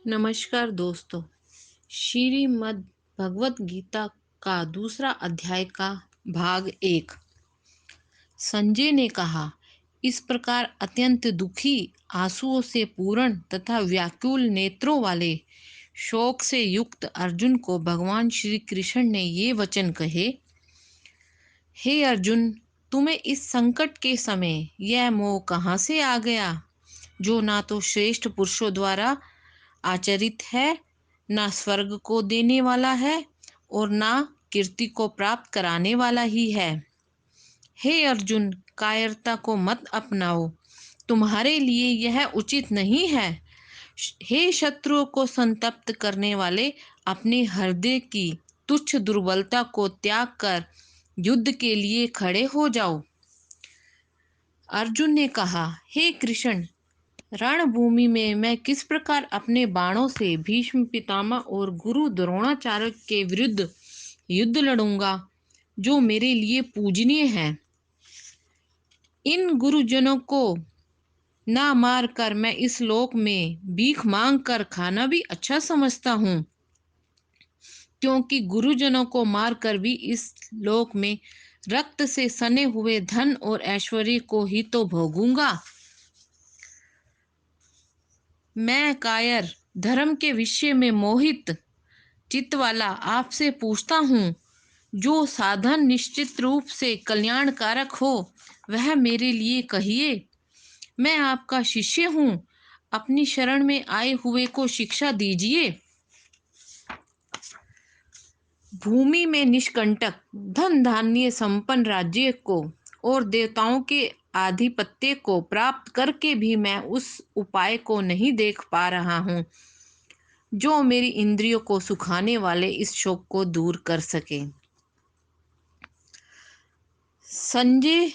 नमस्कार दोस्तों। श्रीमद् भगवत गीता का दूसरा अध्याय का भाग एक। संजय ने कहा, इस प्रकार अत्यंत दुखी, आंसुओं से पूर्ण तथा व्याकुल नेत्रों वाले, शोक से युक्त अर्जुन को भगवान श्री कृष्ण ने ये वचन कहे। हे अर्जुन, तुम्हें इस संकट के समय यह मोह कहाँ से आ गया, जो ना तो श्रेष्ठ पुरुषों द्वारा आचरित है, ना स्वर्ग को देने वाला है और ना कीर्ति को प्राप्त कराने वाला ही है। हे अर्जुन, कायरता को मत अपनाओ, तुम्हारे लिए यह उचित नहीं है। हे शत्रुओं को संतप्त करने वाले, अपने हृदय की तुच्छ दुर्बलता को त्याग कर युद्ध के लिए खड़े हो जाओ। अर्जुन ने कहा, हे कृष्ण, रणभूमि में मैं किस प्रकार अपने बाणों से भीष्म पितामह और गुरु द्रोणाचार्य के विरुद्ध युद्ध लड़ूंगा, जो मेरे लिए पूजनीय हैं। इन गुरुजनों को ना मार कर मैं इस लोक में भीख मांग कर खाना भी अच्छा समझता हूँ, क्योंकि गुरुजनों को मार कर भी इस लोक में रक्त से सने हुए धन और ऐश्वर्य को ही तो भोगूंगा। मैं कायर, धर्म के विषय में मोहित चित्त वाला आपसे पूछता हूँ, जो साधन निश्चित रूप से कल्याणकारक हो वह मेरे लिए कहिए। मैं आपका शिष्य हूँ, अपनी शरण में आए हुए को शिक्षा दीजिए। भूमि में निष्कंटक धन धान्य संपन्न राज्य को और देवताओं के आधिपत्य को प्राप्त करके भी मैं उस उपाय को नहीं देख पा रहा हूँ, जो मेरी इंद्रियों को सुखाने वाले इस शोक को दूर कर सके। संजय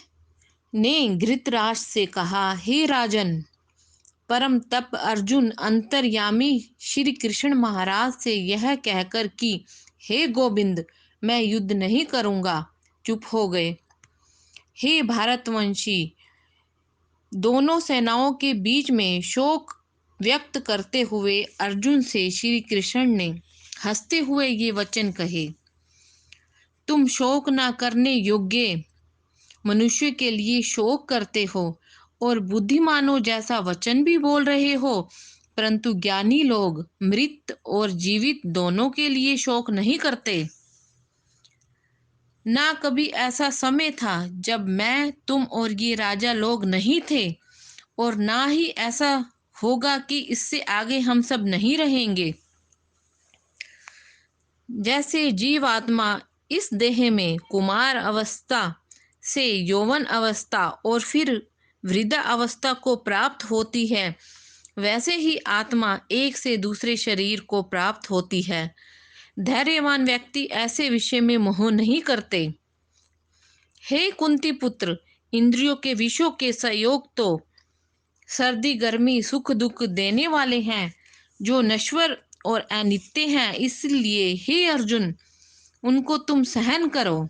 ने धृतराष्ट्र से कहा, हे राजन, परम तप अर्जुन अंतर्यामी श्री कृष्ण महाराज से यह कहकर कि हे गोविंद, मैं युद्ध नहीं करूंगा, चुप हो गए। हे भारतवंशी, दोनों सेनाओं के बीच में शोक व्यक्त करते हुए अर्जुन से श्री कृष्ण ने हंसते हुए ये वचन कहे। तुम शोक न करने योग्य मनुष्य के लिए शोक करते हो और बुद्धिमानों जैसा वचन भी बोल रहे हो, परंतु ज्ञानी लोग मृत और जीवित दोनों के लिए शोक नहीं करते। ना कभी ऐसा समय था जब मैं, तुम और ये राजा लोग नहीं थे, और ना ही ऐसा होगा कि इससे आगे हम सब नहीं रहेंगे। जैसे जीवात्मा इस देह में कुमार अवस्था से यौवन अवस्था और फिर वृद्धा अवस्था को प्राप्त होती है, वैसे ही आत्मा एक से दूसरे शरीर को प्राप्त होती है। धैर्यवान व्यक्ति ऐसे विषय में मोह नहीं करते। हे कुंती पुत्र, इंद्रियों के विषयों के संयोग तो सर्दी गर्मी सुख दुख देने वाले हैं, जो नश्वर और अनित्य हैं। इसलिए हे अर्जुन, उनको तुम सहन करो।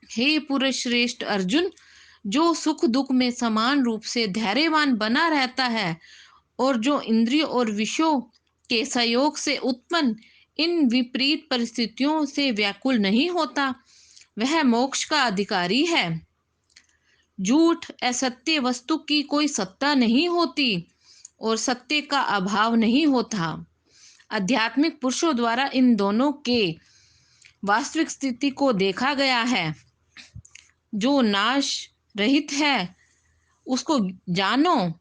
हे पुरुष श्रेष्ठ अर्जुन, जो सुख दुख में समान रूप से धैर्यवान बना रहता है और जो इंद्रियों और विषयों के संयोग से उत्पन्न इन विपरीत परिस्थितियों से व्याकुल नहीं होता, वह मोक्ष का अधिकारी है। झूठ असत्य वस्तु की कोई सत्ता नहीं होती और सत्य का अभाव नहीं होता। आध्यात्मिक पुरुषों द्वारा इन दोनों के वास्तविक स्थिति को देखा गया है। जो नाश रहित है उसको जानो,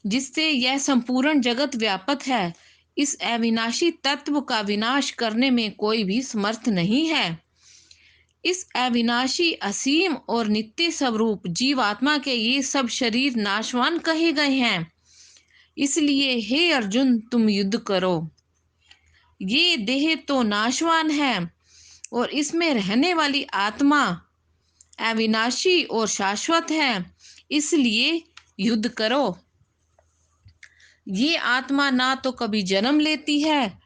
जिससे यह संपूर्ण जगत व्यापक है। इस अविनाशी तत्व का विनाश करने में कोई भी समर्थ नहीं है। इस अविनाशी असीम और नित्य स्वरूप जीवात्मा के ये सब शरीर नाशवान कहे गए हैं। इसलिए हे अर्जुन, तुम युद्ध करो। ये देह तो नाशवान है और इसमें रहने वाली आत्मा अविनाशी और शाश्वत है, इसलिए युद्ध करो। ये आत्मा ना तो कभी जन्म लेती है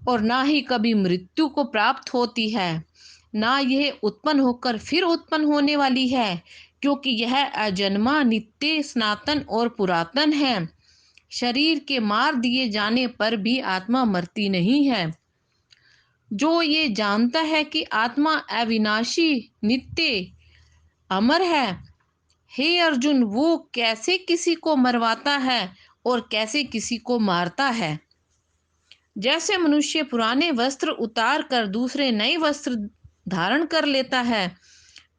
और ना ही कभी मृत्यु को प्राप्त होती है, ना यह उत्पन्न होकर फिर उत्पन्न होने वाली है, क्योंकि यह अजन्मा नित्य सनातन और पुरातन है। शरीर के मार दिए जाने पर भी आत्मा मरती नहीं है। जो ये जानता है कि आत्मा अविनाशी, नित्य, अमर है, हे अर्जुन, वो कैसे किसी को मरवाता है और कैसे किसी को मारता है। जैसे मनुष्य पुराने वस्त्र उतार कर दूसरे नए वस्त्र धारण कर लेता है,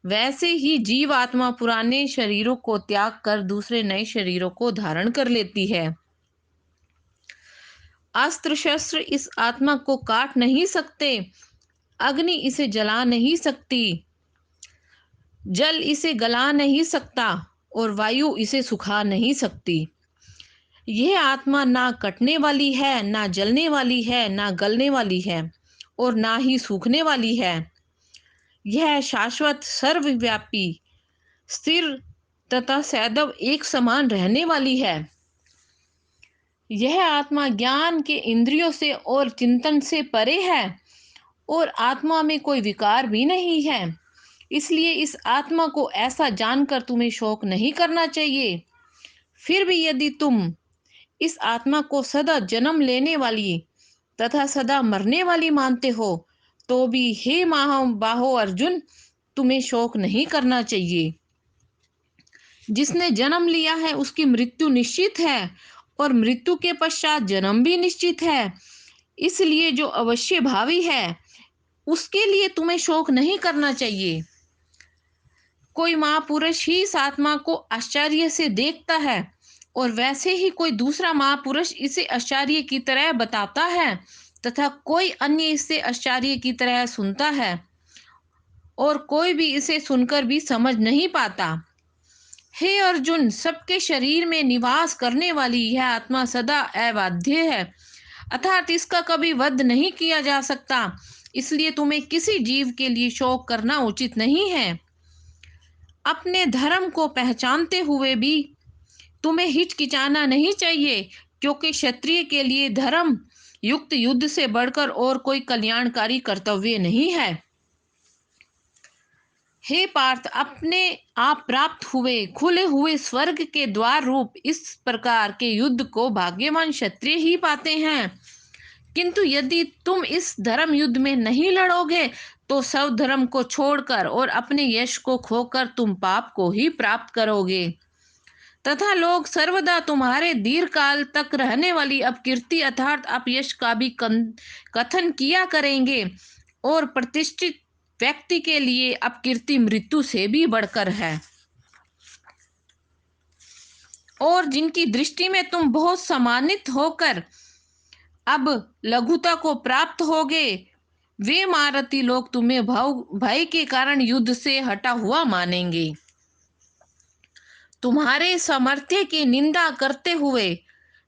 वैसे ही जीव आत्मा पुराने शरीरों को त्याग कर दूसरे नए शरीरों को धारण कर लेती है। अस्त्र शस्त्र इस आत्मा को काट नहीं सकते, अग्नि इसे जला नहीं सकती, जल इसे गला नहीं सकता और वायु इसे सुखा नहीं सकती। यह आत्मा ना कटने वाली है, ना जलने वाली है, ना गलने वाली है और ना ही सूखने वाली है। यह शाश्वत, सर्वव्यापी, स्थिर तथा सदैव एक समान रहने वाली है। यह आत्मा ज्ञान के इंद्रियों से और चिंतन से परे है और आत्मा में कोई विकार भी नहीं है। इसलिए इस आत्मा को ऐसा जानकर तुम्हें शोक नहीं करना चाहिए। फिर भी यदि तुम इस आत्मा को सदा जन्म लेने वाली तथा सदा मरने वाली मानते हो, तो भी हे महाबाहो अर्जुन, तुम्हें शोक नहीं करना चाहिए। जिसने जन्म लिया है उसकी मृत्यु निश्चित है और मृत्यु के पश्चात जन्म भी निश्चित है। इसलिए जो अवश्य भावी है उसके लिए तुम्हें शोक नहीं करना चाहिए। कोई महापुरुष ही इस आत्मा को आश्चर्य से देखता है और वैसे ही कोई दूसरा महापुरुष इसे आश्चर्य की तरह बताता है तथा कोई अन्य इसे आश्चर्य की तरह सुनता है और कोई भी इसे सुनकर भी समझ नहीं पाता। हे अर्जुन, सबके शरीर में निवास करने वाली यह आत्मा सदा अबाध्य है, अर्थात इसका कभी वध नहीं किया जा सकता। इसलिए तुम्हें किसी जीव के लिए शोक करना उचित नहीं है। अपने धर्म को पहचानते हुए भी तुम्हें हिचकिचाना नहीं चाहिए, क्योंकि क्षत्रिय के लिए धर्म युक्त युद्ध से बढ़कर और कोई कल्याणकारी कर्तव्य नहीं है। हे पार्थ, अपने आप प्राप्त हुए खुले हुए स्वर्ग के द्वार रूप इस प्रकार के युद्ध को भाग्यवान क्षत्रिय ही पाते हैं। किंतु यदि तुम इस धर्म युद्ध में नहीं लड़ोगे तो सब धर्म को छोड़कर और अपने यश को खोकर तुम पाप को ही प्राप्त करोगे तथा लोग सर्वदा तुम्हारे दीर्घ काल तक रहने वाली अपकीर्ति अर्थात अपयश का भी कथन किया करेंगे और प्रतिष्ठित व्यक्ति के लिए अपकीर्ति मृत्यु से भी बढ़कर है। और जिनकी दृष्टि में तुम बहुत सम्मानित होकर अब लघुता को प्राप्त होगे, वे महारथी लोग तुम्हें भय के कारण युद्ध से हटा हुआ मानेंगे। तुम्हारे सामर्थ्य की निंदा करते हुए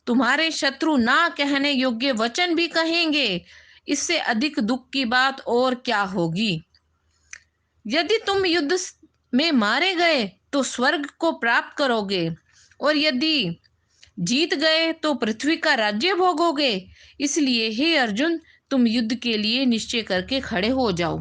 तुम्हारे शत्रु ना कहने योग्य वचन भी कहेंगे। इससे अधिक दुख की बात और क्या होगी। यदि तुम युद्ध में मारे गए तो स्वर्ग को प्राप्त करोगे और यदि जीत गए तो पृथ्वी का राज्य भोगोगे। इसलिए हे अर्जुन, तुम युद्ध के लिए निश्चय करके खड़े हो जाओ।